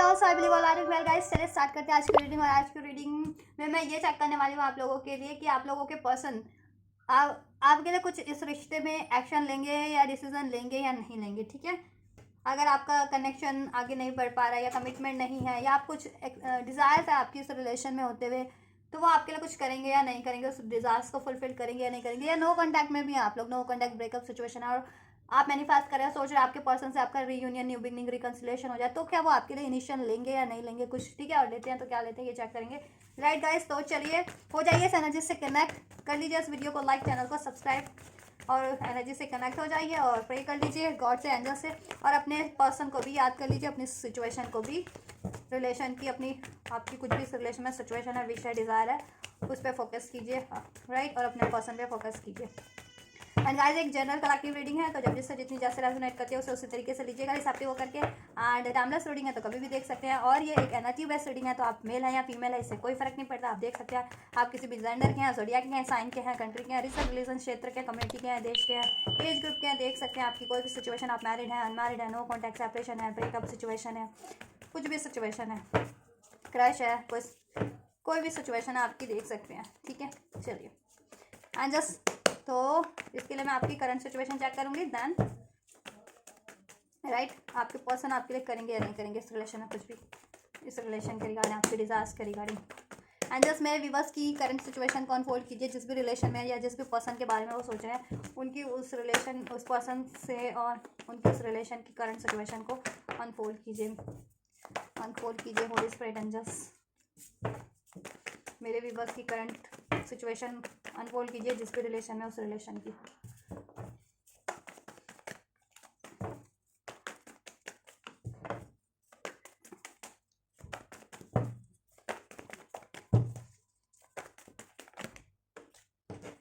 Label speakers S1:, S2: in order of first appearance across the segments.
S1: Also I believe all are well guys. चलिए start करते हैं आज की रीडिंग। और आज की रीडिंग में मैं ये चेक करने वाली हूँ आप लोगों के लिए कि आप लोगों के पर्सन आपके लिए कुछ इस रिश्ते में एक्शन लेंगे या डिसीजन लेंगे या नहीं लेंगे। ठीक है, अगर आपका कनेक्शन आगे नहीं बढ़ पा रहा है या कमिटमेंट नहीं है या आप कुछ डिज़ायर्स है आपकी इस रिलेशन में होते हुए, तो वो आपके लिए कुछ करेंगे या नहीं करेंगे, उस डिज़ायर्स को फुलफिल करेंगे या नहीं करेंगे, या नो कॉन्टैक्ट में भी हैं आप लोग, नो कॉन्टैक्ट ब्रेकअप सिचुएशन है और आप मैनिफेस्ट कर रहे हैं, सोच रहे हैं आपके पर्सन से आपका रीयूनियन, न्यू बिगनिंग, रिकंसिलेशन हो जाए, तो क्या वो आपके लिए इनिशियल लेंगे या नहीं लेंगे कुछ। ठीक है, और लेते हैं तो क्या लेते हैं ये चेक करेंगे। राइट गाइस, तो चलिए हो जाइए इस एनर्जी से कनेक्ट कर लीजिए, इस वीडियो को लाइक, चैनल को सब्सक्राइब और एनर्जी से कनेक्ट हो जाइए और प्रे कर लीजिए गॉड से, एंजल से, और अपने पर्सन को भी याद कर लीजिए, अपनी सिचुएशन को भी, रिलेशन की, अपनी आपकी कुछ भी इस रिलेशन में सिचुएशन है, विश है, डिज़ायर है, उस पर फोकस कीजिए। राइट, और अपने पर्सन पे फोकस कीजिए। एंड गाइस, एक जनरल कलेक्टिव रीडिंग है, तो जब जिससे जितनी जैसे रेजोनेट करती है उसे उसी तरीके से लीजिएगा, हिसाब से वो करके। एंड टाइमलेस रीडिंग है तो कभी भी देख सकते हैं, और ये एक एनर्जी बेस्ड रीडिंग है, तो आप मेल है या फीमेल है इससे कोई फर्क नहीं पड़ता, आप देख सकते हैं। आप किसी भी जेंडर के हैं, जोडिया के हैं, साइन के हैं, कंट्री के हैं, रिलीजन, क्षेत्र के, कम्युनिटी के हैं, देश के हैं, एज ग्रुप के हैं, देख सकते हैं आपकी कोई भी सिचुएशन, आप मैरिड है, अनमैरिड है, नो कॉन्टैक्ट, सेपरेशन है, ब्रेकअप सिचुएशन है, कुछ भी सिचुएशन है, क्रश है, कोई भी सिचुएशन है आपकी, देख सकते हैं। ठीक है, चलिए एंड जस्ट, तो इसके लिए मैं आपकी करंट सिचुएशन चेक करूंगी, देन राइट आपके पर्सन आपके लिए करेंगे या नहीं करेंगे इस रिलेशन में कुछ भी, इस रिलेशन के रिगार्डिंग, आपके डिजास्टर के रिगार्डिंग। एंड जस्ट मेरे व्यूअर्स की करंट सिचुएशन को अनफोल्ड कीजिए, जिस भी रिलेशन में या जिस भी पर्सन के बारे में वो सोच रहे हैं, उनकी उस रिलेशन, उस पर्सन से और उनकी उस रिलेशन की करंट सिचुएशन को अनफोल्ड कीजिए, होली स्पिरिट एंजल्स। मेरे व्यूअर्स की करंट सिचुएशन अनफोल्ड कीजिए, जिस भी रिलेशन में, उस रिलेशन की।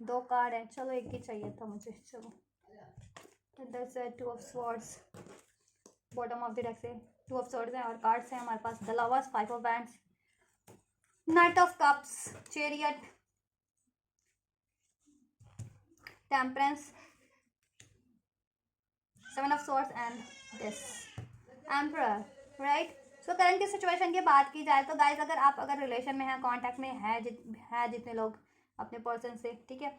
S1: दो कार्ड है, चलो एक ही चाहिए था मुझे, चलो। Two of swords, bottom of the deck से टू ऑफ स्वॉर्ड्स है, और कार्ड्स है हमारे पास the lovers, five of wands, knight of cups, chariot, temperance, seven of swords and this emperor. Right, so current की सिचुएशन की बात की जाए तो गाइज, अगर रिलेशन में है, कांटेक्ट में है, जितने लोग अपने पर्सन से, ठीक है,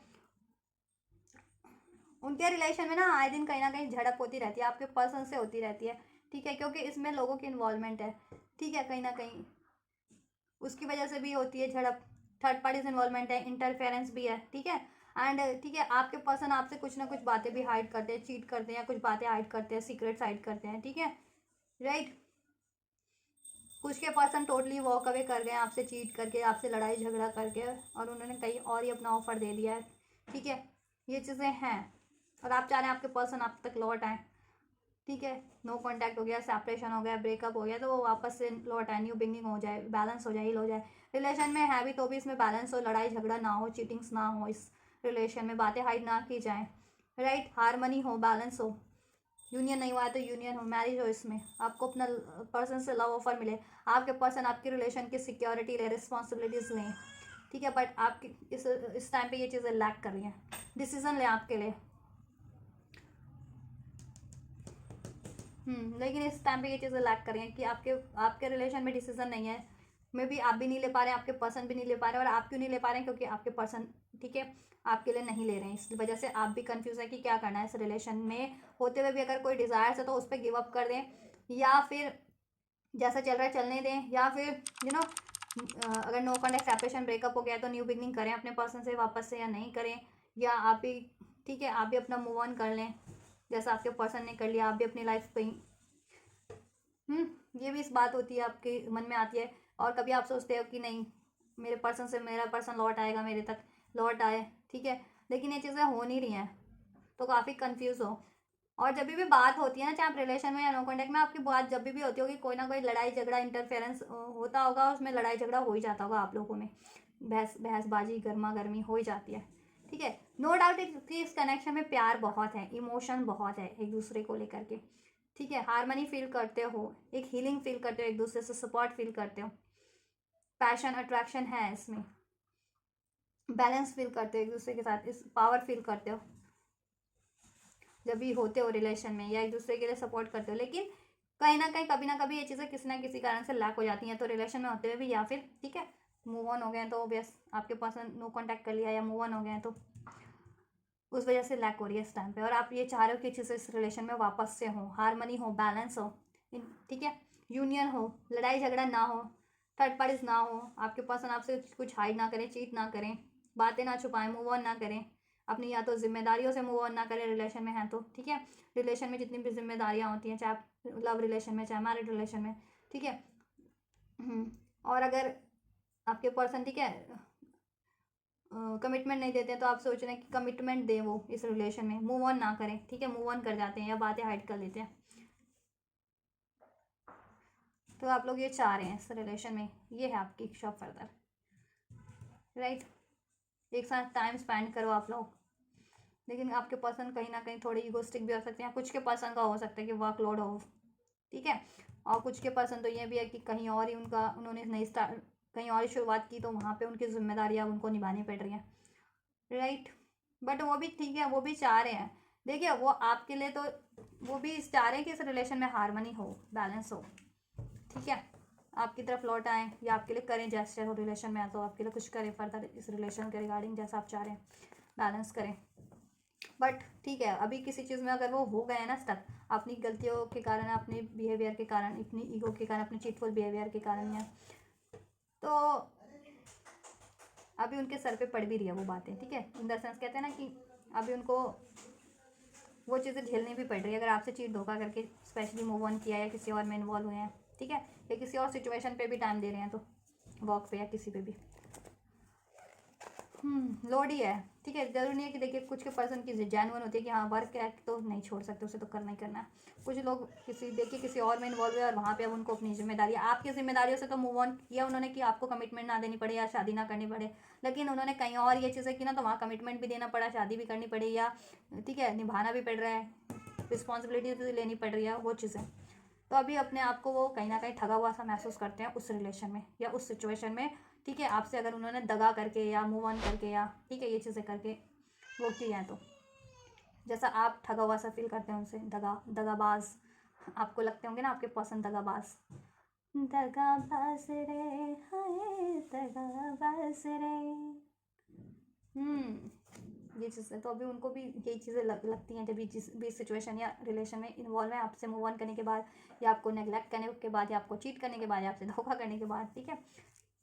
S1: उनके रिलेशन में ना आए दिन कहीं ना कहीं झड़प होती रहती है, आपके पर्सन से होती रहती है। ठीक है, क्योंकि इसमें लोगों की इन्वॉल्वमेंट है। ठीक है, कहीं ना कहीं उसकी वजह से भी होती है झड़प, थर्ड पार्टीज इन्वॉल्वमेंट है, इंटरफेरेंस भी है। ठीक है, एंड ठीक है, आपके पर्सन आपसे कुछ ना कुछ बातें भी हाइड करते हैं, चीट करते हैं, या कुछ बातें हाइड करते हैं, सीक्रेट्स हाइड करते हैं। ठीक है, राइट, कुछ के पर्सन टोटली वॉक अवे कर गए आपसे, चीट करके, आपसे लड़ाई झगड़ा करके, और उन्होंने कहीं और ही अपना ऑफर दे दिया है। ठीक है, ये चीज़ें हैं, और आप चाह रहे हैं आपके पर्सन आप तक लौट आए। ठीक है, नो कॉन्टैक्ट हो गया, सेपरेशन हो गया, ब्रेकअप हो गया, तो वो वापस से लौट आए, न्यू बिगनिंग हो जाए, बैलेंस हो जाए, हील हो जाए। रिलेशन में है भी तो भी इसमें बैलेंस हो, लड़ाई झगड़ा ना हो, चीटिंग्स ना हो, इस रिलेशन में बातें हाइड ना की जाए। राइट, हारमनी हो, बैलेंस हो, यूनियन नहीं हुआ है तो यूनियन हो, मैरिज हो, इसमें आपको अपना पर्सन से लव ऑफर मिले, आपके पर्सन आपकी रिलेशन की सिक्योरिटी ले, रिस्पॉन्सिबिलिटीज लें। ठीक है, बट आपकी इस टाइम पे ये चीज़ें लैक कर रही हैं, डिसीजन लें आपके लिए। लेकिन इस टाइम पे ये चीज़ें लैक कर रही हैं कि आपके रिलेशन में डिसीजन नहीं है, मे बी आप भी नहीं ले पा रहे हैं, आपके पर्सन भी नहीं ले पा रहे हैं, और आप क्यों नहीं ले पा रहे हैं, क्योंकि आपके पर्सन, ठीक है, आपके लिए नहीं ले रहे हैं, इस वजह से आप भी कंफ्यूज है कि क्या करना है इस रिलेशन में होते हुए भी। अगर कोई डिज़ायर्स है तो उस पर गिव अप कर दें, या फिर जैसा चल रहा है चलने दें, या फिर अगर नो कॉन्टैक्ट, सेपरेशन, ब्रेकअप हो गया तो न्यू बिगनिंग करें अपने पर्सन से वापस से, या नहीं करें, या आप भी, ठीक है, आप भी अपना मूव ऑन कर लें जैसा आपके पर्सन ने कर लिया, आप भी अपनी लाइफ कहीं। ये भी इस बात होती है, आपके मन में आती है, और कभी आप सोचते हो कि नहीं, मेरे पर्सन से मेरा पर्सन लौट आएगा, मेरे तक लौट आए। ठीक है, लेकिन ये चीज़ें हो नहीं रही हैं, तो काफ़ी कंफ्यूज हो। और जब भी बात होती है ना, चाहे आप रिलेशन में या नो कॉन्टैक्ट में, आपकी बात जब भी होती होगी, कोई ना कोई लड़ाई झगड़ा, इंटरफेरेंस होता होगा, उसमें लड़ाई झगड़ा हो ही जाता होगा आप लोगों में, बहसबाजी, गर्मा गर्मी हो ही जाती है। ठीक है, नो डाउट कि इस कनेक्शन में प्यार बहुत है, इमोशन बहुत है एक दूसरे को लेकर के। ठीक है, हारमनी फील करते हो, एक हीलिंग फील करते हो, एक दूसरे से सपोर्ट फील करते हो, पैशन, अट्रैक्शन है इसमें, बैलेंस फील करते हो एक दूसरे के साथ, इस पावर फील करते हो जब भी होते हो रिलेशन में, या एक दूसरे के लिए सपोर्ट करते हो। लेकिन कहीं ना कभी ये चीज़ें किसी ना किसी कारण से लैक हो जाती हैं, तो रिलेशन में होते हुए भी, या फिर ठीक है मूव ऑन हो गए हैं तो ऑब्वियस आपके पर्सन नो कांटेक्ट कर लिया या मूव ऑन हो गए हैं, तो उस वजह से लैक हो रही है इस टाइम पे, और आप ये चाह रहे हो कि चीज़ें इस रिलेशन में वापस से हो, हारमनी हो, बैलेंस हो, ठीक है, यूनियन हो, लड़ाई झगड़ा ना हो, थर्ड पार्टीज ना हो, आपके पर्सन आपसे कुछ हाइड ना करें, चीट ना करें, बातें ना छुपाएं, मूव ऑन ना करें अपनी, या तो जिम्मेदारियों से मूव ऑन ना करें रिलेशन में है तो, ठीक है। रिलेशन में जितनी भी जिम्मेदारियाँ होती हैं, चाहे लव रिलेशन में चाहे मैरिड रिलेशन में, ठीक है। और अगर आपके पर्सन ठीक है कमिटमेंट नहीं देते हैं, तो आप सोच रहे हैं कि कमिटमेंट दें वो इस रिलेशन में, मूव ऑन ना करें, ठीक है, मूव ऑन कर जाते हैं या बातें हाइड कर लेते हैं, तो आप लोग ये चाह रहे हैं इस रिलेशन में, ये है आपकी इच्छा फर्दर, राइट। एक साथ टाइम स्पेंड करो आप लोग, लेकिन आपके पर्सन कहीं ना कहीं थोड़े ईगोस्टिक भी हो सकते हैं, कुछ के पर्सन का हो सकता है कि वर्कलोड हो, ठीक है, और कुछ के पर्सन तो ये भी है कि कहीं और ही उन्होंने नई स्टार्ट कहीं और ही शुरुआत की, तो वहाँ पे उनकी जिम्मेदारियाँ उनको निभानी पड़ रही हैं, राइट। बट वो भी ठीक है, वो भी चाह रहे हैं, देखिए वो आपके लिए तो वो भी चाह रहे हैं कि इस रिलेशन में हारमनी हो, बैलेंस हो, ठीक है, आपकी तरफ लौट आए या आपके लिए करें जेस्चर हो, रिलेशन में है तो आपके लिए कुछ करें फर्दर इस रिलेशन के रिगार्डिंग, जैसा आप चाह रहे हैं बैलेंस करें। बट ठीक है, अभी किसी चीज़ में अगर वो हो गए हैं ना स्टक, अपनी गलतियों के कारण, अपने बिहेवियर के कारण, अपनी ईगो के कारण, अपने चीटफुल बिहेवियर के कारण, या तो अभी उनके सर पे पड़ भी रही है वो बातें, ठीक है, इन द सेंस कहते हैं ना कि अभी उनको वो चीज़ें झेलनी भी पड़ रही है, अगर आपसे चीट धोखा करके स्पेशली मूव ऑन किया है, किसी और में इन्वॉल्व हुए हैं, ठीक है, या किसी और सिचुएशन पे भी टाइम दे रहे हैं, तो वर्क पे या किसी पे भी लोड ही है, ठीक है। जरूरी नहीं है कि देखिए कुछ के पर्सन की जेन्युइन होती है कि हाँ वर्क है तो नहीं छोड़ सकते, उसे तो करना ही करना है। कुछ लोग किसी और में इन्वॉल्व है और वहाँ पे अब उनको अपनी जिम्मेदारी, आपकी जिम्मेदारियों से तो मूव ऑन किया उन्होंने कि आपको कमिटमेंट ना देनी पड़े या शादी ना करनी पड़े, लेकिन उन्होंने कहीं और ये चीज़ें की ना, तो वहाँ कमिटमेंट भी देना पड़ा, शादी भी करनी पड़ी, या ठीक है निभाना भी पड़ रहा है, रिस्पॉन्सिबिलिटी भी लेनी पड़ रही है, वो चीज़ें, तो अभी अपने आप को वो कहीं ना कहीं ठगा हुआ सा महसूस करते हैं उस रिलेशन में या उस सिचुएशन में, ठीक है। आपसे अगर उन्होंने दगा करके या मूव ऑन करके या ठीक है ये चीज़ें करके वो किया है, तो जैसा आप ठगा हुआ सा फील करते हैं उनसे, दगाबाज आपको लगते होंगे ना आपके पसंद दगाबाज, दगाबाज रे हाय दगाबाज रे, ये चीज़ें तो अभी उनको भी यही चीज़ें लगती हैं, जब भी सिचुएशन या रिलेशन में इन्वॉल्व है, आपसे मूव ऑन करने के बाद या आपको नेग्लेक्ट करने के बाद या आपको चीट करने के बाद या आपसे धोखा करने के बाद, ठीक है।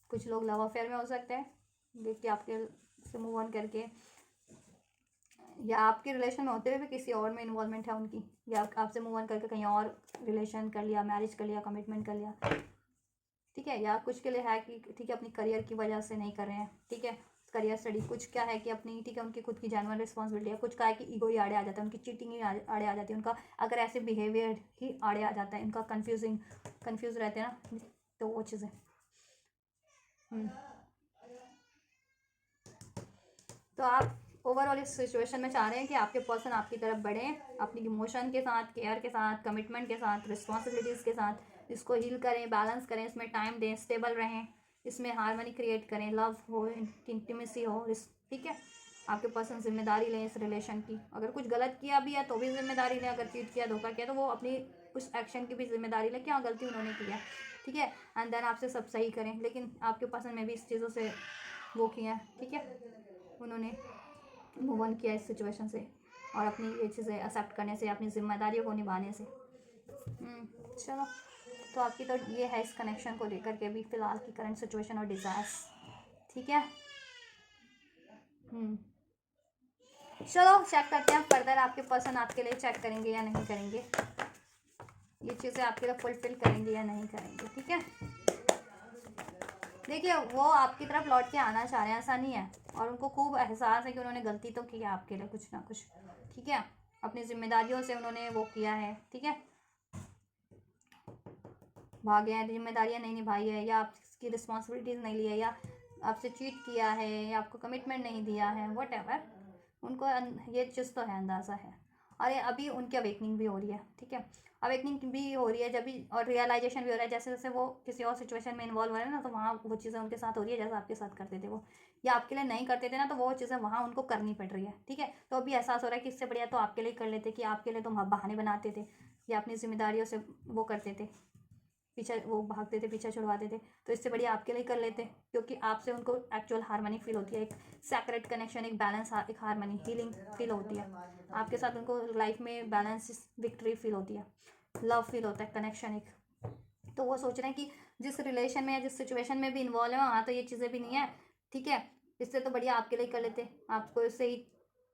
S1: कुछ लोग लव अफेयर में हो सकते हैं, देखिए आपके से मूव ऑन करके, या आपके रिलेशन में होते हुए भी किसी और में इन्वॉल्वमेंट है उनकी, या आपसे मूव ऑन करके कहीं और रिलेशन कर लिया, मैरिज कर लिया, कमिटमेंट कर लिया, ठीक है। या कुछ के लिए है कि ठीक है अपनी करियर की वजह से नहीं कर रहे हैं, ठीक है, करियर स्टडी, कुछ क्या है कि अपनी ठीक है उनकी खुद की जेन्युइन रिस्पॉन्सिबिलिटी है, कुछ का है कि ईगो ही आड़े आ जाता है, उनकी चीटिंग ही आड़े आ जाती है, उनका अगर ऐसे बिहेवियर ही आड़े आ जाता है, इनका कंफ्यूज रहते हैं ना, तो वो चीज़ें तो आप ओवरऑल इस सिचुएशन में चाह रहे हैं कि आपके पर्सन आपकी तरफ बढ़ें, अपनी इमोशन के साथ, केयर के साथ, कमिटमेंट के साथ, रिस्पॉन्सिबिलिटीज़ के साथ, इसको हील करें, बैलेंस करें, इसमें टाइम दें, स्टेबल रहें, इसमें हारमनी क्रिएट करें, लव हो, इंटीमेसी हो, ठीक है। आपके पर्सन जिम्मेदारी लें इस रिलेशन की, अगर कुछ गलत किया भी है तो भी जिम्मेदारी लें, अगर चीट किया, धोखा किया, तो वो अपनी उस एक्शन की भी जिम्मेदारी लें, क्या गलती उन्होंने किया, ठीक है, एंड देन आपसे सब सही करें। लेकिन आपके पर्सन में भी इस चीज़ों से वो किया है, ठीक है, उन्होंने मूव ऑन किया इस सिचुएशन से और अपनी ये चीज़ें एक्सेप्ट करने से, अपनी जिम्मेदारियों को निभाने से। चलो, तो आपकी तो ये है इस कनेक्शन को लेकर के भी फिलहाल की करंट सिचुएशन और डिज़ायर्स, ठीक है। चलो चेक करते हैं फर्दर आपके पर्सन आपके लिए चेक करेंगे या नहीं करेंगे, ये चीज़ें आपके लिए फुलफिल करेंगे या नहीं करेंगे, ठीक है। देखिए वो आपकी तरफ लौट के आना चाह रहे हैं, ऐसा नहीं है, और उनको खूब एहसास है कि उन्होंने गलती तो की है आपके लिए कुछ ना कुछ, ठीक है, अपनी जिम्मेदारियों से उन्होंने वो किया है, ठीक है, भागे हैं, जिम्मेदारियां नहीं निभाई है, या आपकी रिस्पॉन्सिबिलिटीज़ नहीं ली है, या आपसे चीट किया है, या आपको कमिटमेंट नहीं दिया है, वट एवर, उनको ये चीज़ तो है, अंदाज़ा है। और ये अभी उनकी अवेकनिंग भी हो रही है, ठीक है, अवेकनिंग भी हो रही है जब भी, और रियलाइजेशन भी हो रहा है, जैसे जैसे वो किसी और सिचुएशन में इन्वॉल्व हो रहे हैं ना, तो वहाँ वो चीज़ें उनके साथ हो रही है जैसा आपके साथ करते थे वो, या आपके लिए नहीं करते थे ना, तो वो चीज़ें वहाँ उनको करनी पड़ रही है, ठीक है। तो अभी एहसास हो रहा है कि इससे बढ़िया तो आपके लिए कर लेते, कि आपके लिए तो बहाने बनाते थे या अपनी जिम्मेदारियों से वो करते थे, पीछे वो भागते थे, पीछे छुड़वाते थे। तो इससे बढ़िया आपके लिए कर लेते, क्योंकि आपसे उनको एक्चुअल हार्मनी फील होती है, एक सेक्रेट कनेक्शन, एक बैलेंस, एक हार्मनी हीलिंग फील होती है आपके साथ। उनको लाइफ में बैलेंस, विक्ट्री फील होती है, लव फील होता है, कनेक्शन एक। तो वो सोच रहे हैं कि जिस रिलेशन में या जिस सिचुएशन में भी इन्वॉल्व है वहाँ तो ये चीज़ें भी नहीं है, ठीक है। इससे तो बढ़िया आपके लिए कर लेते, आपको इससे ही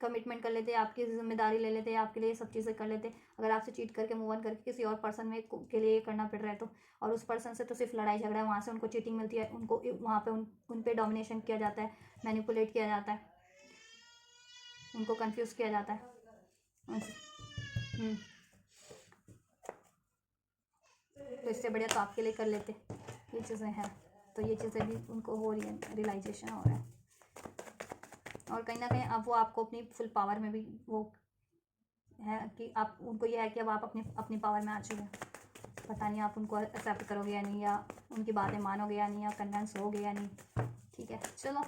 S1: कमिटमेंट कर लेते, आपकी जिम्मेदारी ले लेते, आपके लिए सब चीज़ें कर लेते। अगर आपसे चीट करके मूव ऑन करके किसी और पर्सन में के लिए करना पड़ रहा है तो, और उस पर्सन से तो सिर्फ लड़ाई झगड़ा है, वहाँ से उनको चीटिंग मिलती है, उनको वहाँ पे उन पे डोमिनेशन किया जाता है, मैनिपुलेट किया जाता है, उनको कंफ्यूज किया जाता है। तो इससे बढ़िया तो आपके लिए कर लेते, ये चीज़ें हैं। तो ये चीज़ें भी उनको हो रही है, रियलाइजेशन हो रहा है। और कहीं ना कहीं अब वो आपको अपनी फुल पावर में भी वो है कि आप उनको ये है कि अब आप अपनी अपनी पावर में आ चुके हैं। पता नहीं आप उनको एक्सेप्ट करोगे या नहीं, या उनकी बातें मानोगे या नहीं, या कन्विंस होगे या नहीं, ठीक है। चलो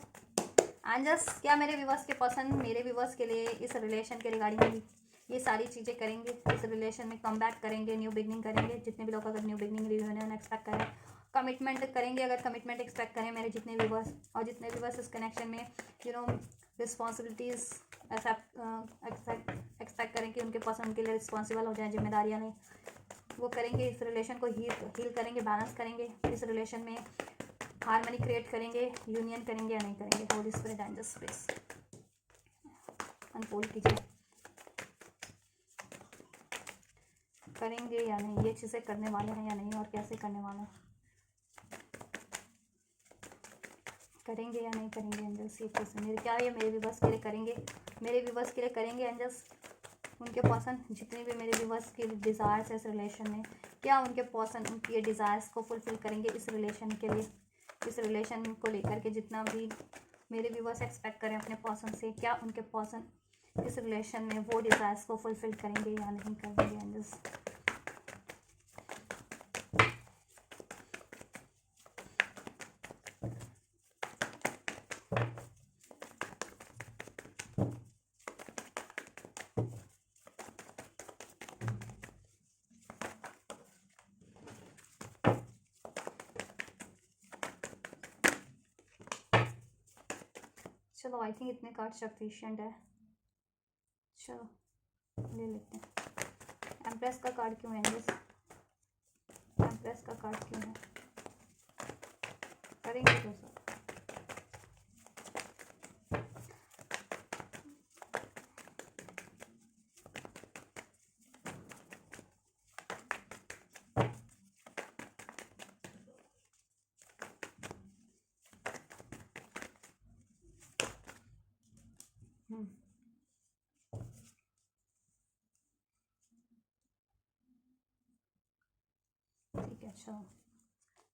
S1: एंड जस्ट क्या मेरे व्यूवर्स के पसंद, मेरे व्यूवर्स के लिए इस रिलेशन के रिगार्डिंग भी ये सारी चीज़ें करेंगे, इस रिलेशन में कम बैक करेंगे, न्यू बिगनिंग करेंगे। जितने भी लोग अगर न्यू बिगनिंग रियूनियन एक्सपेक्ट करें, कमिटमेंट करेंगे, अगर कमिटमेंट एक्सपेक्ट करें मेरे जितने व्यूवर्स, और जितने व्यूवर्स इस कनेक्शन में रिस्पॉन्सिबिलिटीज़ एक्सपेक्ट करें कि उनके पास उनके लिए रिस्पॉन्सिबल हो जाए, जिम्मेदारियाँ लें, वो करेंगे। इस रिलेशन को हील करेंगे, बैलेंस करेंगे, इस रिलेशन में हार्मनी क्रिएट करेंगे, यूनियन करेंगे या नहीं करेंगे। Holi spirit and just please unfold कीजिए, करेंगे या नहीं, ये चीज़ें करने वाले हैं या नहीं, और कैसे करने वाले हैं, करेंगे या नहीं करेंगे एंजल्स। ये चीज़ मेरे क्या ये मेरे व्यूवर्स के लिए करेंगे, मेरे व्यूवर्स के लिए करेंगे एंजल्स। उनके पर्सन जितने भी मेरे व्यूवर्स के डिज़ायर्स है इस रिलेशन में, क्या उनके पर्सन उनकी ये डिज़ायर्स को फुलफिल करेंगे इस रिलेशन के लिए, इस रिलेशन को लेकर के जितना भी मेरे व्यूवर्स एक्सपेक्ट करें अपने पर्सन से, क्या उनके पर्सन इस रिलेशन में वो डिज़ायर्स को फुलफिल करेंगे या नहीं करेंगे एंजल्स। चलो आई थिंक इतने कार्ड सफिशिएंट है, चलो ले लेते हैं। एम्प्रेस का कार्ड क्यों है एंजल्स, एम्प्रेस का कार्ड क्यों है, करेंगे तो सर। ठीक है चलो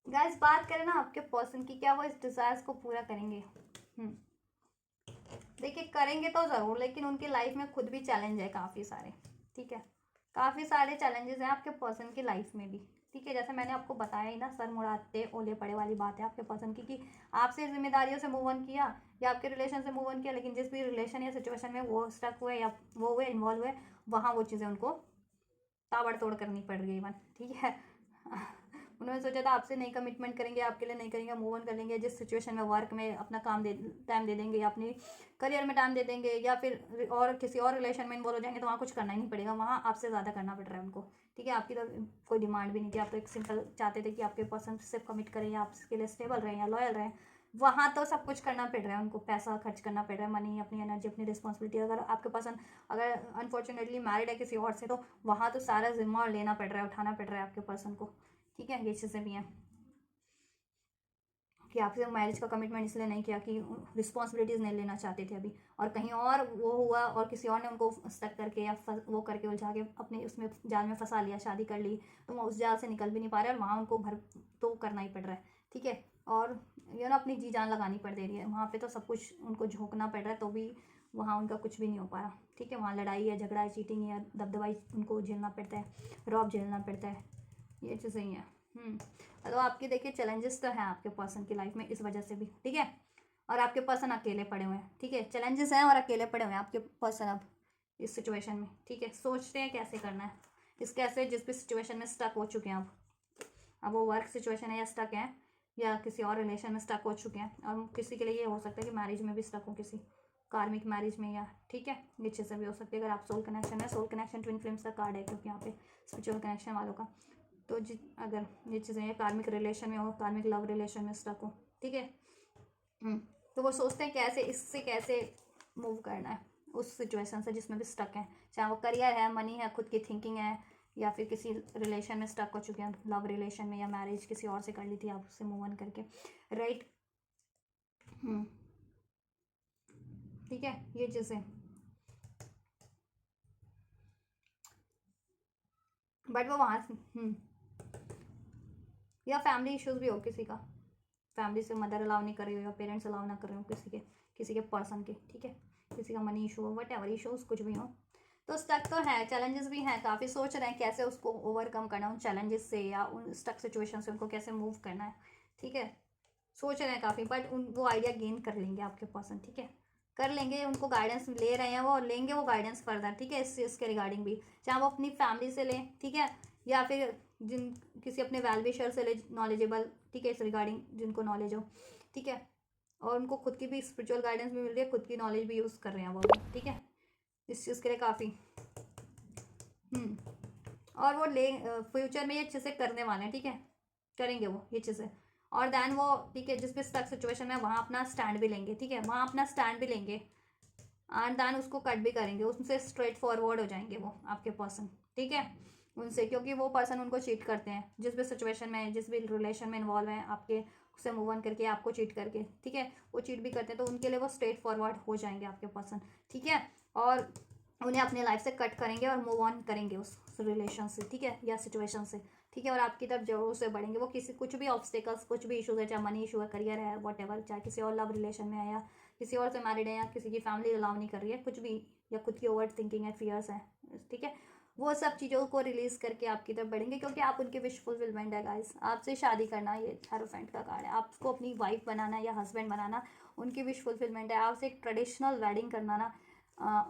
S1: गाइस, बात करें ना आपके पर्सन की, क्या वो इस डिजायर्स को पूरा करेंगे। देखिए करेंगे तो ज़रूर, लेकिन उनकी लाइफ में खुद भी चैलेंज है काफ़ी सारे, ठीक है। काफ़ी सारे चैलेंजेस हैं आपके पर्सन की लाइफ में भी, ठीक है। जैसे मैंने आपको बताया ही ना, सर मुड़ाते ओले पड़े वाली बात है आपके पर्सन की, कि आपसे जिम्मेदारियों से मूव ऑन किया या आपके रिलेशन से मूव ऑन किया, लेकिन जिस भी रिलेशन या सिचुएशन में वो स्टक हुए या वो हुए इन्वॉल्व हुए, वहाँ वो चीज़ें उनको ताबड़तोड़ करनी पड़ गई वन, ठीक है। उन्होंने सोचा था आपसे नहीं कमिटमेंट करेंगे, आपके लिए नहीं करेंगे, मूव ऑन कर लेंगे, जिस सिचुएशन में वर्क में अपना टाइम दे देंगे, या अपनी करियर में टाइम दे देंगे, या फिर और किसी और रिलेशन में इन्वॉल्व हो जाएंगे, तो वहाँ कुछ करना ही नहीं पड़ेगा, वहाँ आपसे ज़्यादा करना पड़ रहा है उनको, ठीक है। आपकी तो कोई डिमांड भी नहीं थी, आप तो एक सिंपल चाहते थे कि आपके पर्सन सिर्फ कमिट करें या आपके लिए स्टेबल रहें या लॉयल रहें। वहाँ तो सब कुछ करना पड़ रहा है उनको, पैसा खर्च करना पड़ रहा है, मनी, अपनी एनर्जी, अपनी रिस्पॉन्सिबिलिटी। अगर आपके पर्सन अगर अनफॉर्चुनेटली मैरिड है किसी और से, तो वहाँ तो सारा जिम्मा लेना पड़ रहा है, उठाना पड़ रहा है आपके पर्सन को, ठीक है। ये चीज़ें भी हैं कि आपसे मैरिज का कमिटमेंट इसलिए नहीं किया कि रिस्पॉन्सिबिलिटीज़ नहीं लेना चाहते थे अभी, और कहीं और वो हुआ और किसी और ने उनको स्टक करके या वो करके उलझा के अपने उसमें जाल में फंसा लिया, शादी कर ली, तो वो उस जाल से निकल भी नहीं पा रहे, और वहाँ उनको भर तो करना ही पड़ रहा है, ठीक है। और अपनी जी जान लगानी पड़ दे रही है वहाँ पर, तो सब कुछ उनको झोंकना पड़ रहा है, तो भी वहाँ उनका कुछ भी नहीं हो पा रहा, ठीक है। वहाँ लड़ाई है, झगड़ा है, चीटिंग है, दबदबाई उनको झेलना पड़ता है, रॉब झेलना पड़ता है, ये चीज़ें ही हैं। तो आपकी देखिए चैलेंजेस तो हैं आपके पर्सन की लाइफ में इस वजह से भी, ठीक है। और आपके पर्सन अकेले पड़े हुए हैं, ठीक है। चैलेंजेस हैं और अकेले पड़े हुए हैं आपके पर्सन अब इस सिचुएशन में, ठीक है। सोचते हैं कैसे करना है इस, कैसे जिस भी सिचुएशन में स्टक हो चुके हैं अब वो वर्क सिचुएशन है या स्टक है या किसी और रिलेशन में स्टक हो चुके हैं। और किसी के लिए ये हो सकता है कि मैरिज में भी स्टक हो, किसी कार्मिक मैरिज में, या ठीक है ये चीज़ें भी हो सकती है। अगर आप सोल कनेक्शन में, सोल कनेक्शन ट्विन फ्लेम्स का कार्ड है क्योंकि यहाँ पे स्पिरिचुअल कनेक्शन वालों का, तो अगर ये चीज़ें ये कार्मिक रिलेशन में हो, कार्मिक लव रिलेशन में स्टक हो, ठीक है। तो वो सोचते हैं कैसे इससे कैसे मूव करना है उस सिचुएशन से जिसमें भी स्टक है, चाहे वो करियर है, मनी है, खुद की थिंकिंग है, या फिर किसी रिलेशन में स्टक हो चुके हैं, लव रिलेशन में, या मैरिज किसी और से कर ली थी आप उससे मूव ऑन करके, राइट। ठीक है ये चीज़ें, बट वो वहाँ से या फैमिली इश्यूज भी हो किसी का, फैमिली से मदर अलाउ नहीं कर रही हो या पेरेंट्स अलाउ ना कर रहे हो किसी के पर्सन के, ठीक है। किसी का मनी इशू हो, वट एवर इशूज कुछ भी हो, तो स्टक तो है, चैलेंजेस भी हैं, काफ़ी सोच रहे हैं कैसे उसको ओवरकम करना उन चैलेंजेस से या उन स्टक सिचुएशन से उनको कैसे मूव करना है, ठीक है। सोच रहे हैं काफ़ी, बट उन वो आइडिया गेन कर लेंगे आपके पर्सन, ठीक है। कर लेंगे, उनको गाइडेंस ले रहे हैं वो, और लेंगे वो गाइडेंस फर्दर, ठीक है। इस चीज़ के रिगार्डिंग भी, चाहे वो अपनी फैमिली से लें, ठीक है, या फिर किसी अपने वेल विशर से ले नॉलेजेबल, ठीक है, इस रिगार्डिंग जिनको नॉलेज हो, ठीक है। और उनको खुद की भी स्पिरिचुअल गाइडेंस भी मिल रही है, खुद की नॉलेज भी यूज़ कर रहे हैं वो भी, ठीक है। इस चीज़ के लिए काफ़ी और वो ले फ्यूचर में ये चीज़ें करने वाले हैं, ठीक है, करेंगे वो ये चीज़ें। और दैन वो, ठीक है, जिस भी स्टक सिचुएशन में वहाँ अपना स्टैंड भी लेंगे, ठीक है, वहाँ अपना स्टैंड भी लेंगे, एंड दैन उसको कट भी करेंगे, उससे स्ट्रेट फॉरवर्ड हो जाएंगे वो आपके पर्सन, ठीक है, उनसे, क्योंकि वो पर्सन उनको चीट करते हैं जिस भी सिचुएशन में, जिस भी रिलेशन में इन्वॉल्व हैं आपके, उससे मूव ऑन करके आपको चीट करके, ठीक है, वो चीट भी करते हैं, तो उनके लिए वो स्ट्रेट फॉरवर्ड हो जाएंगे आपके पर्सन, ठीक है। और उन्हें अपने लाइफ से कट करेंगे और मूव ऑन करेंगे उस रिलेशन से, ठीक है, या सिचुएशन से, ठीक है। और आपकी तरफ जरूर से बढ़ेंगे वो, किसी कुछ भी ऑब्स्टेकल्स, कुछ भी इशूज़ है, चाहे मनी इशू है, करियर है, वट एवर, चाहे किसी और लव रिलेशन में है, या किसी और से मैरिड है, या किसी की फैमिली अलाउ नहीं कर रही है कुछ भी, या खुद की ओवर थिंकिंग है, फियर्स है, ठीक है, वो सब चीज़ों को रिलीज़ करके आपकी तरफ बढ़ेंगे, क्योंकि आप उनके विश फुलफिलमेंट है गाइस। आपसे शादी करना, ये हेरोफेंट का कार्ड है, आपको अपनी वाइफ बनाना या हस्बैंड बनाना उनकी विश फुलफिलमेंट है। आपसे एक ट्रेडिशनल वेडिंग करवाना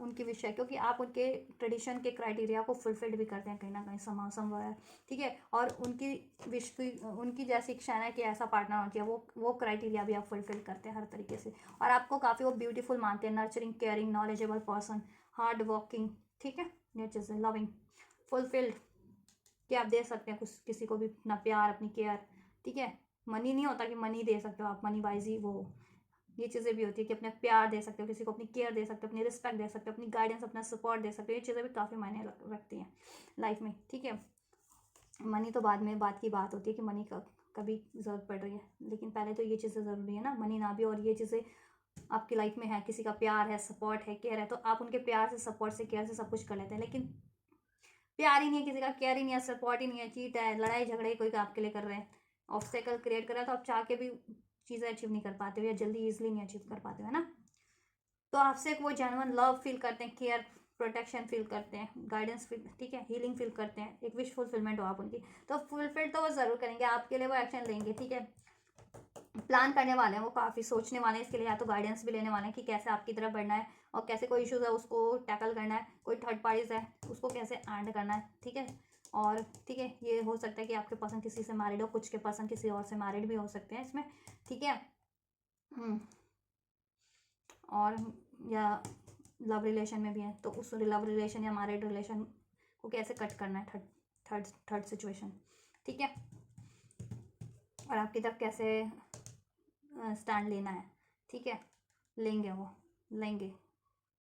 S1: उनकी विश है, क्योंकि आप उनके ट्रेडिशन के क्राइटेरिया को फुलफिल्ड भी करते हैं कहीं ना कहीं समवेयर, ठीक है। और उनकी विश की, उनकी जैसी इच्छा है कि ऐसा पार्टनर होना चाहिए, वो क्राइटेरिया भी आप फुलफिल करते हैं हर तरीके से। और आपको काफ़ी वो ब्यूटीफुल मानते हैं, nurturing, caring, knowledgeable person, hard working, ठीक है, ये चीज़ें, लविंग, फुलफिल्ड, कि आप दे सकते हैं कुछ किसी को भी अपना प्यार, अपनी केयर, ठीक है। मनी नहीं होता कि मनी दे सकते हो आप, मनी वाइज ही वो, ये चीज़ें भी होती है कि अपने प्यार दे सकते हो किसी को, अपनी केयर दे सकते हो, अपनी रिस्पेक्ट दे सकते हो, अपनी गाइडेंस, अपना सपोर्ट दे सकते हो, ये चीज़ें भी काफ़ी मायने रखती हैं लाइफ में, ठीक है। मनी तो बाद में बात की बात होती है कि मनी का कभी ज़रूरत पड़ रही है, लेकिन पहले तो ये चीज़ें ज़रूरी है ना, मनी ना भी, और ये चीज़ें आपकी लाइफ में है, किसी का प्यार है, सपोर्ट है, केयर है, तो आप उनके प्यार से, सपोर्ट से, केयर से सब कुछ कर लेते हैं। लेकिन प्यार ही नहीं है किसी का, केयर ही नहीं है, सपोर्ट ही नहीं है, चीट है, लड़ाई झगड़े कोई आपके लिए कर रहे हैं, ऑब्स्टेकल क्रिएट कर रहा है, तो आप चाह के भी चीज़ें अचीव नहीं कर पाते हो, या जल्दी ईजिली नहीं अचीव कर पाते हो, है ना। तो आपसे वो जेन्युइन लव फील करते हैं, केयर, प्रोटेक्शन फील करते हैं, गाइडेंस फील, ठीक है, हीलिंग फील करते हैं, एक विश फुलफिलमेंट हो आप उनकी, तो फुलफिल तो वो ज़रूर करेंगे आपके लिए, वो एक्शन लेंगे, ठीक है। प्लान करने वाले हैं वो, काफ़ी सोचने वाले हैं इसके लिए, या तो गाइडेंस भी लेने वाले हैं कि कैसे आपकी तरफ बढ़ना है, और कैसे कोई इशूज़ है उसको टैकल करना है, कोई थर्ड पार्टीज है उसको कैसे एंड करना है, ठीक है। और ठीक है, ये हो सकता है कि आपके पर्सन किसी से मैरिड हो, कुछ के पर्सन किसी और से मैरिड भी हो सकते हैं इसमें, ठीक है। और या लव रिलेशन में भी है, तो उस लव रिलेशन या मैरिड रिलेशन को कैसे कट करना है, थर्ड सिचुएशन, ठीक है। और आपकी तरफ कैसे स्टैंड लेना है, ठीक है, लेंगे वो, लेंगे,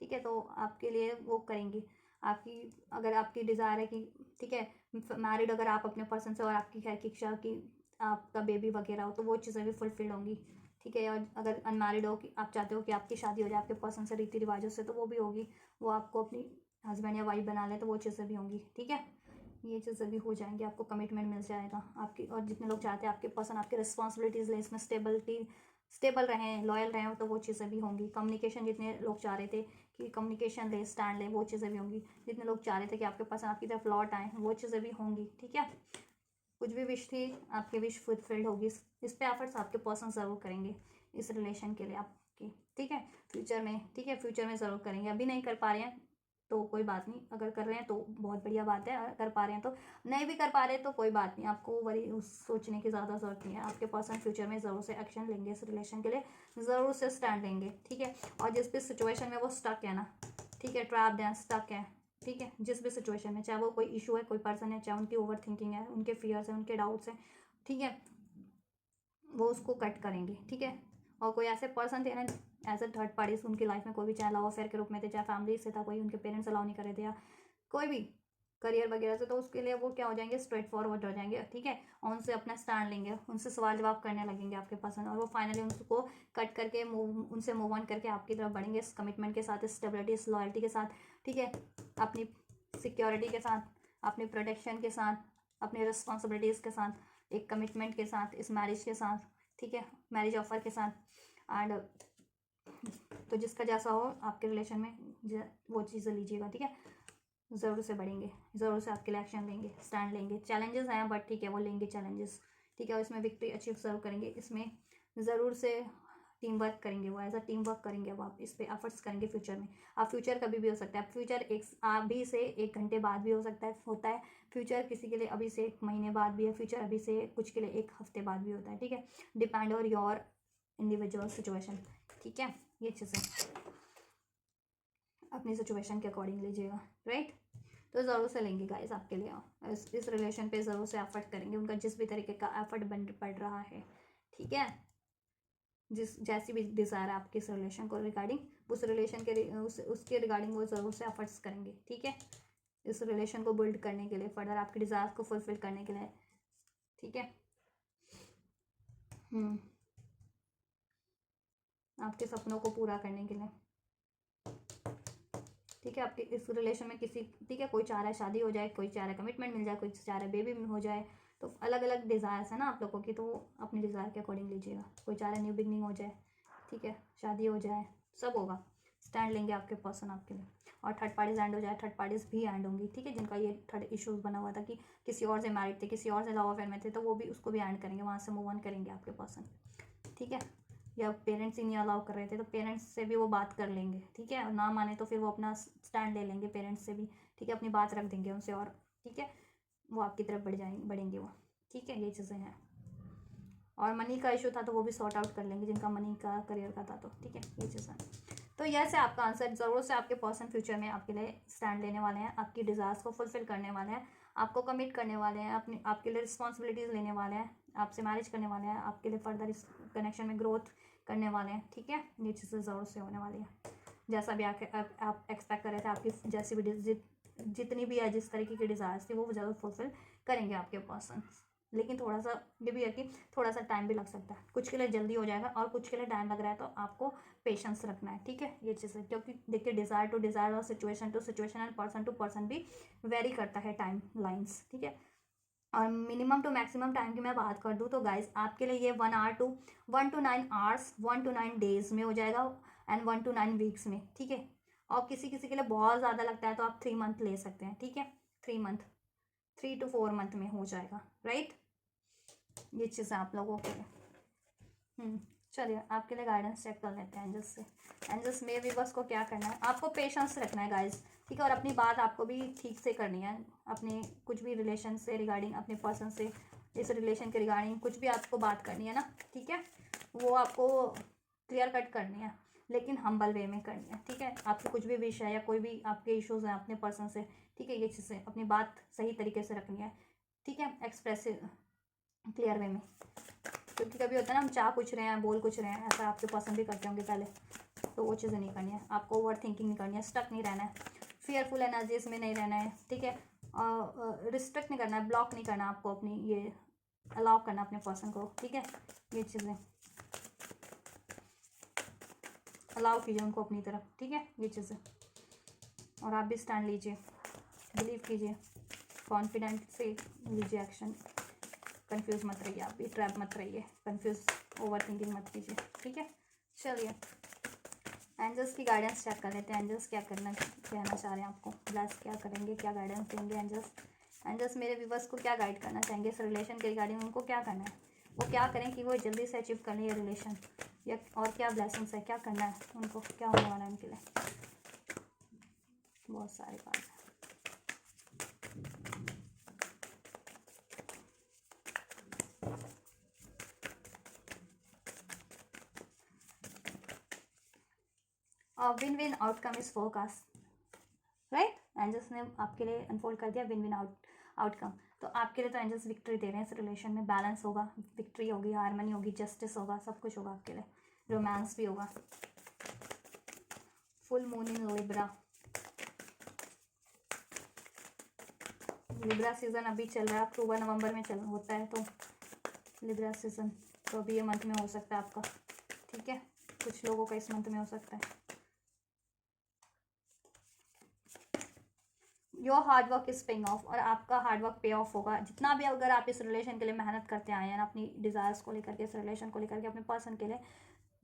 S1: ठीक है। तो आपके लिए वो करेंगी, आपकी, अगर आपकी डिज़ायर है कि, ठीक है, मैरिड अगर आप अपने पर्सन से, और आपकी है कि इच्छा कि आपका बेबी वगैरह हो, तो वो चीज़ें भी फुलफिल होंगी, ठीक है। और अगर अनमैरिड हो कि आप चाहते हो कि आपकी शादी हो जाए आपके पर्सन से रीति रिवाजों से, तो वो भी होगी, वो आपको अपनी हस्बैंड या वाइफ बना ले, तो वो चीज़ें भी होंगी, ठीक है। ये चीज़ें भी हो जाएंगी, आपको कमिटमेंट मिल जाएगा आपकी, और जितने लोग चाहते हैं आपके पर्सन आपके रिस्पॉन्सिबिलिटीज़ ले, इसमें स्टेबल रहें, लॉयल रहें, तो वो चीज़ें भी होंगी। कम्युनिकेशन, जितने लोग चाह रहे थे कि कम्युनिकेशन ले, स्टैंड ले, वो चीज़ें भी होंगी। जितने लोग चाह रहे थे कि आपके पर्सन आपकी तरफ लौट आए, वो चीज़ें भी होंगी, ठीक है। कुछ भी विश थी, आपकी विश फुलफिल्ड होगी, इस पे एफर्ट्स आपके पर्सन ज़रूर करेंगे इस रिलेशन के लिए, आपकी, ठीक है, फ्यूचर में, ठीक है, फ्यूचर में ज़रूर करेंगे। अभी नहीं कर पा रहे हैं तो कोई बात नहीं, अगर कर रहे हैं तो बहुत बढ़िया बात है, अगर कर पा रहे हैं तो, नहीं भी कर पा रहे तो कोई बात नहीं, आपको वरी उस सोचने की ज़्यादा ज़रूरत नहीं है। आपके पर्सन फ्यूचर में ज़रूर से एक्शन लेंगे, इस रिलेशन के लिए ज़रूर से स्टैंड लेंगे, ठीक है। और जिस भी सिचुएशन में वो स्टक है ना, ठीक है, ट्रैप्ड है, स्टक है, ठीक है, जिस भी सिचुएशन में, चाहे वो कोई इशू है, कोई पर्सन है, चाहे उनकी ओवर थिंकिंग है, उनके फियर्स हैं, उनके डाउट्स हैं, ठीक है, वो उसको कट करेंगे, ठीक है। और कोई ऐसे पर्सन थे ना एज अ थर्ड पार्टीज उनकी लाइफ में, कोई भी, चाहे लव अफेयर के रूप में थे, चाहे फैमिली से था, कोई उनके पेरेंट्स अलाउ नहीं कर रहे थे, या कोई भी करियर वगैरह से, तो उसके लिए वो क्या हो जाएंगे, स्ट्रेट फॉरवर्ड हो जाएंगे, ठीक है। और उनसे अपना स्टैंड लेंगे, उनसे सवाल जवाब करने लगेंगे आपके पर्सन, और वो फाइनली उनको कट करके उनसे मूव ऑन करके आपकी तरफ बढ़ेंगे, इस कमिटमेंट के साथ, इस स्टेबिलिटी, इस लॉयल्टी के साथ, ठीक है, अपनी सिक्योरिटी के साथ, अपनी प्रोटेक्शन के साथ, अपनी रिस्पॉन्सिबिलिटीज़ के साथ, एक कमिटमेंट के साथ, इस मैरिज के साथ, ठीक है, मैरिज ऑफर के साथ। एंड तो जिसका जैसा हो आपके रिलेशन में वो चीज़ें लीजिएगा, ठीक है। ज़रूर से बढ़ेंगे, ज़रूर से आपके लिए एक्शन लेंगे, स्टैंड लेंगे, चैलेंजेस हैं बट ठीक है, वो लेंगे चैलेंजेस, ठीक है, और इसमें विक्ट्री अचीव ज़रूर करेंगे, इसमें ज़रूर से टीम वर्क करेंगे, वो एज अ टीम वर्क करेंगे, वो आप इस पर एफर्ट्स करेंगे फ्यूचर में। आप फ्यूचर कभी भी हो सकता है, फ्यूचर एक अभी से 1 घंटे बाद भी हो सकता है, होता है फ्यूचर किसी के लिए अभी से 1 महीने बाद भी है, फ्यूचर अभी से कुछ के लिए 1 हफ्ते बाद भी होता है, ठीक है, depend on your individual situation, ठीक है। ये चीज़ें अपनी सिचुएशन के अकॉर्डिंग लीजिएगा, राइट। तो ज़रूर से लेंगे गाइस आपके लिए, इस रिलेशन पे ज़रूर से एफर्ट करेंगे, उनका जिस भी तरीके का एफर्ट बन पड़ रहा है, ठीक है, जैसी भी डिज़ायर है आपकी इस रिलेशन को रिगार्डिंग, उस रिलेशन के उसके रिगार्डिंग वो ज़रूर से एफर्ट्स करेंगे, ठीक है, इस रिलेशन को बिल्ड करने के लिए, फर्दर आपके डिज़ायर को फुलफिल करने के लिए, ठीक है। आपके सपनों को पूरा करने के लिए, ठीक है, आपके इस रिलेशन में किसी, ठीक है, कोई चाह रहा है शादी हो जाए, कोई चाह रहा है कमिटमेंट मिल जाए, कोई चाह रहा है बेबी हो जाए, तो अलग अलग डिज़ायर्स है ना आप लोगों की, तो अपने डिज़ायर के अकॉर्डिंग लीजिएगा। कोई चाह रहा है न्यू बिगनिंग हो जाए, ठीक है, शादी हो जाए, सब होगा, स्टैंड लेंगे आपके पर्सन आपके लिए। और थर्ड पार्टीज एंड हो जाए, थर्ड पार्टीज भी एंड होंगी, ठीक है, जिनका ये थर्ड इशूज़ बना हुआ था कि किसी और से मैरिड थे, किसी और से लव अफेयर में थे, तो वो भी उसको भी एंड करेंगे, वहाँ से मूव ऑन करेंगे आपके पर्सन, ठीक है। या पेरेंट्स ही नहीं अलाउ कर रहे थे तो पेरेंट्स से भी वो बात कर लेंगे, ठीक है, और ना माने तो फिर वो अपना स्टैंड ले लेंगे पेरेंट्स से भी, ठीक है, अपनी बात रख देंगे उनसे, और ठीक है, वो आपकी तरफ बढ़ेंगे वो, ठीक है, ये चीज़ें हैं। और मनी का इशू था तो वो भी सॉर्ट आउट कर लेंगे, जिनका मनी का करियर का था, तो ठीक है, ये चीज़ें। तो यह से आपका आंसर, ज़रूर से आपके पर्सन फ्यूचर में आपके लिए स्टैंड लेने वाले हैं, आपकी डिज़ायर्स को फुलफिल करने वाले हैं, आपको कमिट करने वाले हैं, अपनी आपके लिए रिस्पॉन्सिबिलिटीज़ लेने वाले हैं, आपसे मैरिज करने वाले हैं, आपके लिए फर्दर इस कनेक्शन में ग्रोथ करने वाले हैं, ठीक है, ये चीज़ें ज़रूर से होने वाली है, जैसा भी आप एक्सपेक्ट कर रहे थे, आपकी जैसी भी जितनी भी है, जिस तरीके की डिज़ायर्स थी, वो ज़रूर फुलफिल करेंगे आपके पर्सन। लेकिन थोड़ा सा ये भी है कि थोड़ा सा टाइम भी लग सकता है, कुछ के लिए जल्दी हो जाएगा और कुछ के लिए टाइम लग रहा है, तो आपको पेशेंस रखना है, ठीक है, ये चीज़ें, क्योंकि देखिए डिज़ायर टू डिज़ायर और situation to situation and person to person भी वेरी करता है टाइम लाइन्स, ठीक है। और मिनिमम टू मैक्सिमम टाइम की मैं बात कर दूँ तो गाइस आपके लिए ये 1 to 9 आवर्स 1 to 9 डेज में हो जाएगा, एंड 1 to 9 वीक्स में, ठीक है। और किसी किसी के लिए बहुत ज़्यादा लगता है तो आप 3 मंथ ले सकते हैं, ठीक है, 3 मंथ, 3 to 4 मंथ में हो जाएगा, राइट। ये चीज़ें आप लोगों के लिए। चलिए आपके लिए गाइडेंस चेक कर लेते हैं एंजल्स से। एंजल्स में भी बस को क्या करना है, आपको पेशेंस रखना है गाइस, ठीक है, और अपनी बात आपको भी ठीक से करनी है, अपने कुछ भी रिलेशन से रिगार्डिंग, अपने पर्सन से इस रिलेशन के रिगार्डिंग कुछ भी आपको बात करनी है ना, ठीक है, वो आपको क्लियर कट करनी है, लेकिन हम्बल वे में करनी है, ठीक है। आपके कुछ भी विश है या कोई भी आपके इश्यूज़ हैं अपने पर्सन से, ठीक है, ये चीज़ें अपनी बात सही तरीके से रखनी है, ठीक है, एक्सप्रेसिव क्लियर वे में, क्योंकि कभी होता है ना हम चाह कुछ रहे हैं, बोल कुछ रहे हैं, ऐसा आपके पसंद भी करते होंगे पहले, तो वो चीज़ें नहीं करनी है आपको, ओवर थिंकिंग नहीं करनी है, स्टक नहीं रहना है, फियरफुल एनर्जीज में नहीं रहना है, ठीक है, रिस्ट्रिक्ट नहीं करना है, ब्लॉक नहीं करना आपको, अपनी ये अलाउ करना अपने पर्सन को, ठीक है, ये चीज़ें अलाउ कीजिए उनको अपनी तरफ, ठीक है, ये चीज़ें। और आप भी स्टैंड लीजिए, बिलीव कीजिए, कॉन्फिडेंट से लीजिए एक्शन, कंफ्यूज मत रहिए, आप भी ट्रैप मत रहिए, कंफ्यूज ओवर थिंकिंग मत कीजिए, ठीक है। चलिए एंजल्स की गाइडेंस चेक कर लेते हैं, एंजल्स क्या कहना चाह रहे हैं आपको, ब्लेस क्या करेंगे, क्या गाइडेंस देंगे एंजल्स। एंजल्स मेरे व्यूवर्स को क्या गाइड करना चाहेंगे इस रिलेशन के रिगार्डिंग, उनको क्या करना है, वो क्या करें कि वो जल्दी से अचीव कर लें ये रिलेशन, या और क्या ब्लेसिंग्स है, क्या करना है उनको, क्या होने वाला है उनके लिए। बहुत सारे कार्ड हैं। Win win outcome is forecast, right. Angels ने आपके लिए अनफोल्ड कर दिया विन विन आउटकम। तो आपके लिए तो एंजल्स विक्ट्री दे रहे हैं इस रिलेशन में। बैलेंस होगा, विक्ट्री होगी, हार्मनी होगी, जस्टिस होगा, सब कुछ होगा आपके लिए। रोमांस भी होगा। Full moon in Libra. Libra season अभी चल रहा है, अक्टूबर नवंबर में चल होता है, तो लिब्रा सीजन तो अभी ये मंथ में हो सकता है आपका, ठीक है। कुछ लोगों का इस मंथ में हो सकता है। Your hard work is paying off, और आपका हार्ड वर्क पे ऑफ होगा। जितना भी अगर आप इस रिलेशन के लिए मेहनत करते आए हैं ना, अपनी डिज़ायर्स को लेकर के, इस रिलेशन को लेकर के, अपने पर्सन के लिए,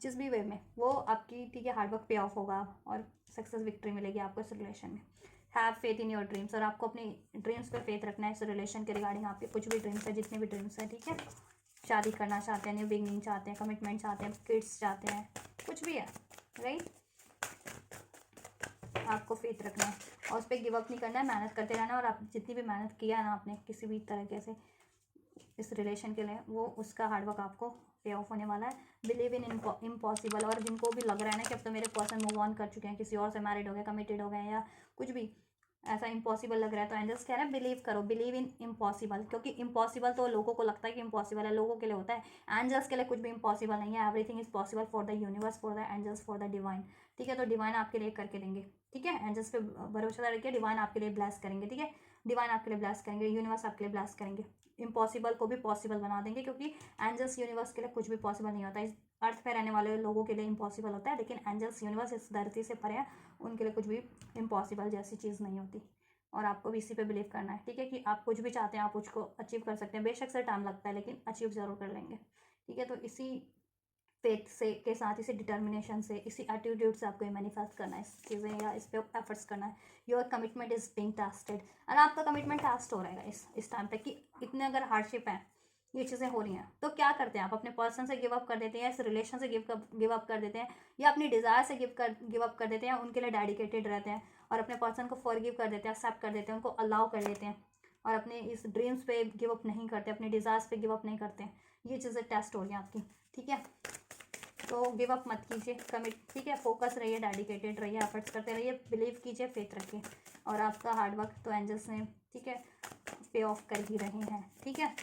S1: जिस भी वे में, वो आपकी, ठीक है, हार्ड वर्क पे ऑफ होगा और सक्सेस विक्ट्री मिलेगी आपको इस रिलेशन में। Have faith in your dreams, और आपको अपनी ड्रीम्स पे फेथ रखना है इस रिलेशन के रिगार्डिंग। आपके कुछ भी ड्रीम्स है, जितने भी ड्रीम्स हैं, ठीक है। शादी करना चाहते हैं, न्यू बिगनिंग चाहते हैं, कमिटमेंट चाहते हैं, किड्स चाहते हैं, कुछ भी है, राइट। आपको फेथ रखना है और उस पर गिव अप नहीं करना है, मेहनत करते रहना है। और आप जितनी भी मेहनत किया है ना आपने किसी भी तरीके से इस रिलेशन के लिए, वो उसका हार्डवर्क आपको पे ऑफ होने वाला है। बिलीव इन इम्पॉसिबल, और जिनको भी लग रहा है ना कि अब तो मेरे पर्सन मूव ऑन कर चुके हैं, किसी और से मैरिड हो गए, कमिटेड हो गए, या कुछ भी ऐसा इम्पॉसिबल लग रहा है, तो एंजल्स कह रहे हैं बिलीव करो, बिलीव इन इम्पॉसिबल। क्योंकि इम्पॉसिबल तो लोगों को लगता है कि इम्पॉसिबल है, लोगों के लिए होता है। एंजल्स के लिए कुछ भी इम्पॉसिबल नहीं है। Everything is possible for the universe, for the angels, for the divine, ठीक है। तो डिवाइन आपके लिए करके देंगे, ठीक है। एंजल्स पे भरोसा रखिए, डिवाइन आपके लिए ब्लेस करेंगे, ठीक है। डिवाइन आपके लिए ब्लेस करेंगे, यूनिवर्स आपके लिए ब्लेस करेंगे, इम्पॉसिबल को भी पॉसिबल बना देंगे। क्योंकि एंजल्स यूनिवर्स के लिए कुछ भी पॉसिबल नहीं होता। इस अर्थ पे रहने वाले लोगों के लिए इम्पॉसिबल होता है, लेकिन एंजल्स यूनिवर्स इस धरती से परे हैं, उनके लिए कुछ भी इम्पॉसिबल जैसी चीज़ नहीं होती। और आपको भी इसी पे बिलीव करना है, ठीक है, कि आप कुछ भी चाहते हैं आप उसको अचीव कर सकते हैं। बेशक से टाइम लगता है, लेकिन अचीव ज़रूर कर लेंगे, ठीक है। तो इसी फेथ से के साथ, इसी डिटर्मिनेशन से, इसी एटीट्यूड से आपको ये मैनिफेस्ट करना है इस चीज़ें, या इस पे एफर्ट्स करना है। Your commitment is being tested, और आपका कमिटमेंट टेस्ट हो रहेगा इस टाइम पे, कि इतने अगर हार्डशिप है, ये चीज़ें हो रही हैं, तो क्या करते हैं आप? अपने पर्सन से गिव अप कर देते हैं, इस रिलेशन से गिव अप कर देते हैं, या अपनी डिज़ायर से गिव अप कर देते हैं, उनके लिए डेडिकेटेड रहते हैं और अपने पर्सन को फॉरगिव कर देते हैं, एक्सेप्ट कर देते हैं, उनको अलाउ कर देते हैं, और अपने इस ड्रीम्स पे गिव अप नहीं करते, अपने डिज़ायर्स पे गिव अप नहीं करते हैं। ये चीज़ें टेस्ट हो रही हैं आपकी, ठीक है। तो गिव अप मत कीजिए, कमिट, ठीक है। फोकस रहिए, डेडिकेटेड रहिए, एफर्ट्स करते रहिए, बिलीव कीजिए, फेथ रखिए, और आपका हार्डवर्क तो एंजल्स ने, ठीक है, पे ऑफ कर ही रहे हैं, ठीक है।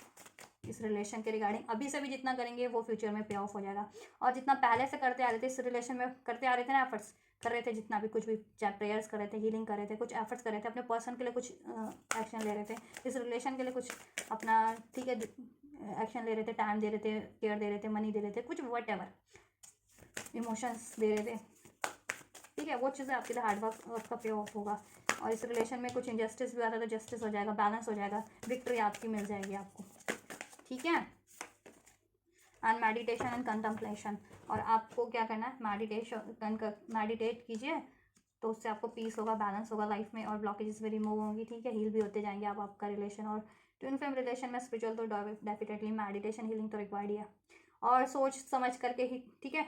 S1: इस रिलेशन के रिगार्डिंग अभी से भी जितना करेंगे वो फ्यूचर में पे ऑफ हो जाएगा। और जितना पहले से करते आ रहे थे इस रिलेशन में, करते आ रहे थे ना, एफर्ट्स कर रहे थे, जितना भी कुछ भी, चाहे प्रेयर्स कर रहे थे, हीलिंग कर रहे थे, कुछ एफर्ट्स कर रहे थे, अपने पर्सन के लिए कुछ एक्शन ले रहे थे, इस रिलेशन के लिए कुछ अपना, ठीक है, एक्शन ले रहे थे, टाइम दे रहे थे, केयर दे रहे थे, मनी दे रहे थे, कुछ वट एवर इमोशंस दे रहे थे, ठीक है। वो चीज़ें आपके लिए हार्डवर्क आपका पे ऑफ होगा। और इस रिलेशन में कुछ इंजस्टिस भी आता है तो जस्टिस हो जाएगा, बैलेंस हो जाएगा, विक्ट्री आपकी मिल जाएगी आपको, ठीक है। एंड मेडिटेशन एंड कंटम्पलेशन, और आपको क्या करना है, मेडिटेट कीजिए, तो उससे आपको पीस होगा, बैलेंस होगा लाइफ में, और ब्लॉकेजेस भी रिमूव होंगी, ठीक है। हील भी होते जाएंगे आप, आपका रिलेशन। और ट्विन फ्लेम रिलेशन में स्पिरिचुअल तो डेफिनेटली मेडिटेशन हीलिंग तो रिक्वायर्ड ही है। और सोच समझ करके ही, ठीक है,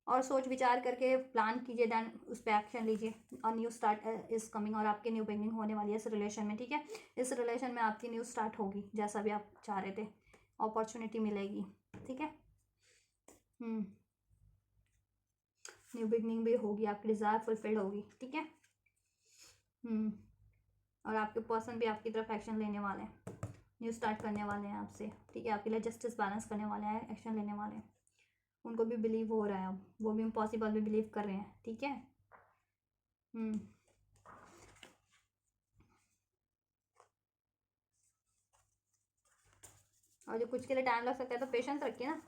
S1: और सोच विचार करके प्लान कीजिए, देन उस पर एक्शन लीजिए। और न्यू स्टार्ट इज कमिंग, और आपकी न्यू बिगनिंग होने वाली है इस रिलेशन में, ठीक है। इस रिलेशन में आपकी न्यू स्टार्ट होगी, जैसा भी आप चाह रहे थे, अपॉर्चुनिटी मिलेगी, ठीक है। न्यू बिगनिंग भी होगी, आपकी डिज़ायर फुलफिल्ड होगी, ठीक है। और आपके पर्सन भी आपकी तरफ एक्शन लेने वाले हैं, न्यू स्टार्ट करने वाले हैं आपसे, ठीक है। आपके लिए जस्टिस बैलेंस करने वाले हैं, एक्शन लेने वाले हैं। उनको भी बिलीव हो रहा है, अब वो भी इम्पॉसिबल भी बिलीव कर रहे हैं, ठीक है। और जो कुछ के लिए टाइम लग सकता है तो पेशेंस रखिए ना,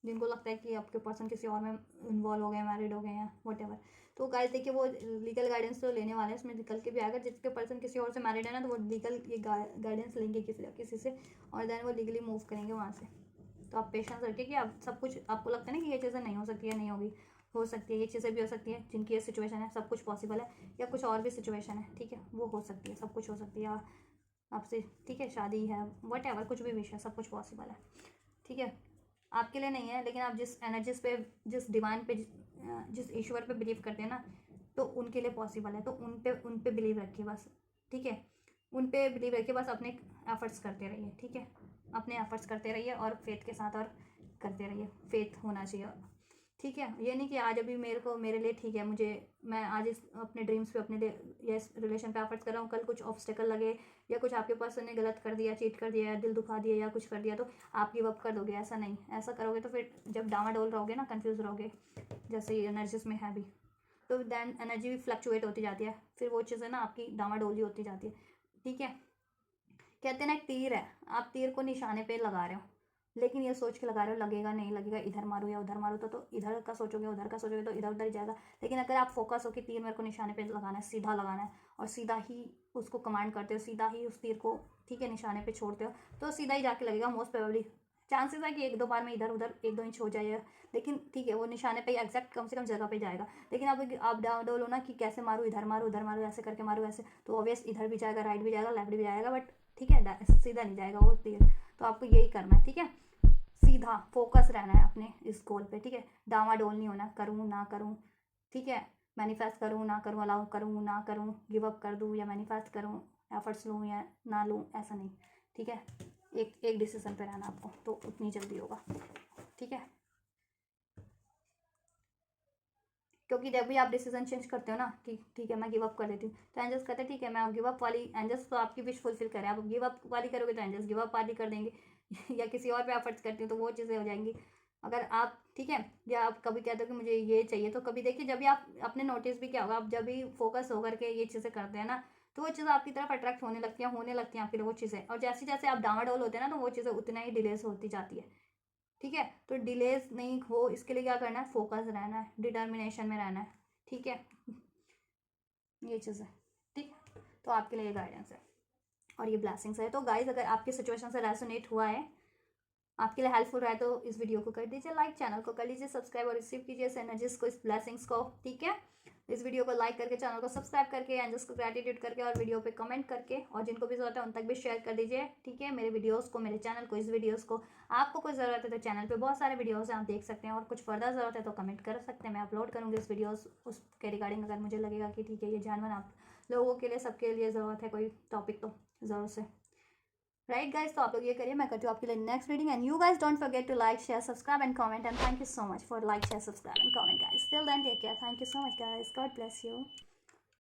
S1: जिनको लगता है कि आपके पर्सन किसी और में इन्वॉल्व हो गए, मैरिड हो गए हैं, वट एवर, तो गाइस देखिए वो लीगल गाइडेंस तो लेने वाले हैं, इसमें निकल के भी आएगा। जिसके पर्सन किसी और से मैरिड है ना, तो वो लीगल ये गाइडेंस लेंगे किसी से, और देन वो लीगली मूव करेंगे वहाँ से। तो आप पेशेंस रखिए, कि आप सब कुछ, आपको लगता है ना कि ये चीज़ें नहीं हो सकती है, नहीं होगी, हो सकती है, ये चीज़ें भी हो सकती है, जिनकी ये सिचुएशन है, सब कुछ पॉसिबल है, या कुछ और भी सिचुएशन है, ठीक है, वो हो सकती है, सब कुछ हो सकती है आपसे, ठीक है। शादी है, वट एवर, कुछ भी विषय, सब कुछ पॉसिबल है, ठीक है। आपके लिए नहीं है, लेकिन आप जिस एनर्जीज पे, जिस डिवाइन पे, जिस ईश्वर पे बिलीव करते हैं ना, तो उनके लिए पॉसिबल है। तो उन पे बिलीव रखिए बस, ठीक है। उन पे बिलीव रखिए बस, अपने एफर्ट्स करते रहिए, ठीक है। अपने एफर्ट्स करते रहिए और फेथ के साथ और करते रहिए, फेथ होना चाहिए, ठीक है। ये नहीं कि आज अभी मेरे लिए ठीक है, मैं आज इस अपने ड्रीम्स पे, अपने लिए या इस रिलेशन पे एफर्ट्स कर रहा हूँ, कल कुछ ऑब्स्टेकल लगे या कुछ आपके पर्सन ने गलत कर दिया, चीट कर दिया या दिल दुखा दिया या कुछ कर दिया, तो आप गिव अप कर दोगे। ऐसा नहीं, ऐसा करोगे तो फिर जब डामाडोल रहोगे ना, कंफ्यूज रहोगे, जैसे एनर्जीज में है भी, तो दैन एनर्जी भी फ्लक्चुएट होती जाती है, फिर वो चीज़ें ना आपकी डामाडोली होती जाती है, ठीक है। कहते हैं ना, एक तीर है, आप तीर को निशाने पे लगा रहे हो, लेकिन ये सोच के लगा रहे हो लगेगा नहीं लगेगा, इधर मारो या उधर मारो, तो इधर का सोचोगे, उधर का सोचोगे, तो इधर उधर ही जाएगा। लेकिन अगर आप फोकस हो कि तीर मेरे को निशाने पे लगाना है, सीधा लगाना है, और सीधा ही उसको कमांड करते हो, सीधा ही उस तीर को, ठीक है, निशाने पे छोड़ते हो, तो सीधा ही जाके लगेगा। मोस्ट प्रोबेबली चांसेस है कि एक दो बार में इधर उधर 1-2 इंच हो जाए, लेकिन ठीक है, वो निशाने पे एग्जैक्ट कम से कम जगह पे जाएगा। लेकिन अब आप डाउन डोल हो ना कि कैसे मारूँ, इधर मारूँ उधर मारूँ, ऐसे करके मारूँ ऐसे, तो ऑब्वियस इधर भी जाएगा, राइट भी जाएगा, लेफ्ट भी जाएगा, बट ठीक है, सीधा नहीं जाएगा वो तीर। तो आपको यही करना है, ठीक है। सीधा फोकस रहना है अपने इस गोल पे, ठीक है। डामाडोल नहीं होना, करूँ ना करूँ, ठीक है। मैनिफेस्ट करूँ ना करूँ, अलाउ करूँ ना करूँ, गिव अप कर दूँ या मैनिफेस्ट करूँ, एफर्ट्स लूँ या ना लूँ, ऐसा नहीं, ठीक है। एक एक डिसीजन पे रहना आपको, तो उतनी जल्दी होगा, ठीक है। क्योंकि जब भी आप डिसीजन चेंज करते हो ना कि ठीक है मैं गिव अप कर देती हूँ, तो एंजल्स कहते हैं ठीक है, मैं गिव अप वाली, एंजल्स तो आपकी विश फुलफिल करें, आप गिव अप वाली करोगे तो एंजल्स गिव अप वाली कर देंगे या किसी और पे एफर्ट्स करती हूँ तो वो चीज़ें हो जाएंगी। अगर आप, ठीक है, या आप कभी कहते हो कि मुझे ये चाहिए, तो कभी देखिए, जब भी आप अपने नोटिस भी क्या होगा, आप जब भी फोकस होकर के ये चीज़ें करते हैं ना, तो वो चीज़ें आपकी तरफ अट्रैक्ट होने लगती हैं आपके लिए वो चीज़ें, और जैसे जैसे आप डामाडोल होते हैं ना, तो वो चीज़ें उतना ही डिलेस होती जाती है, ठीक है। तो डिलेस नहीं हो, इसके लिए क्या करना है, फोकस रहना है, डिटर्मिनेशन में रहना है, ठीक है। ये चीज़ है, ठीक। तो आपके लिए गाइडेंस है और ये ब्लेसिंग्स है। तो गाइज, अगर आपकी सिचुएशन से रेजोनेट हुआ है, आपके लिए हेल्पफुल रहा है, तो इस वीडियो को कर दीजिए लाइक, चैनल को कर लीजिए सब्सक्राइब और रिसीव कीजिए इस एनर्जीज को, इस ब्लेसिंग्स को, ठीक है। इस वीडियो को लाइक करके, चैनल को सब्सक्राइब करके, एंजल्स को ग्रेटिट्यूड करके और वीडियो पे कमेंट करके, और जिनको भी जरूरत है उन तक भी शेयर कर दीजिए, ठीक है। मेरे वीडियोस को, मेरे चैनल को, इस वीडियोस को, आपको कोई ज़रूरत है तो चैनल पे बहुत सारे वीडियोस हैं, आप देख सकते हैं, और कुछ फर्दर ज़रूरत है तो कमेंट कर सकते हैं, मैं अपलोड करूँगी इस वीडियोस उसके रिगार्डिंग। अगर मुझे लगेगा कि ठीक है ये जानवर आप लोगों के लिए, सबके लिए ज़रूरत है कोई टॉपिक, तो ज़रूर से, राइट गाइज। तो आप लोग ये करिए, मैं करती हूँ आपके लिए next reading, and you guys don't forget to like, share, subscribe and comment, and thank you so much for like, share, subscribe and comment guys. Till then take care, thank you so much guys, God bless you.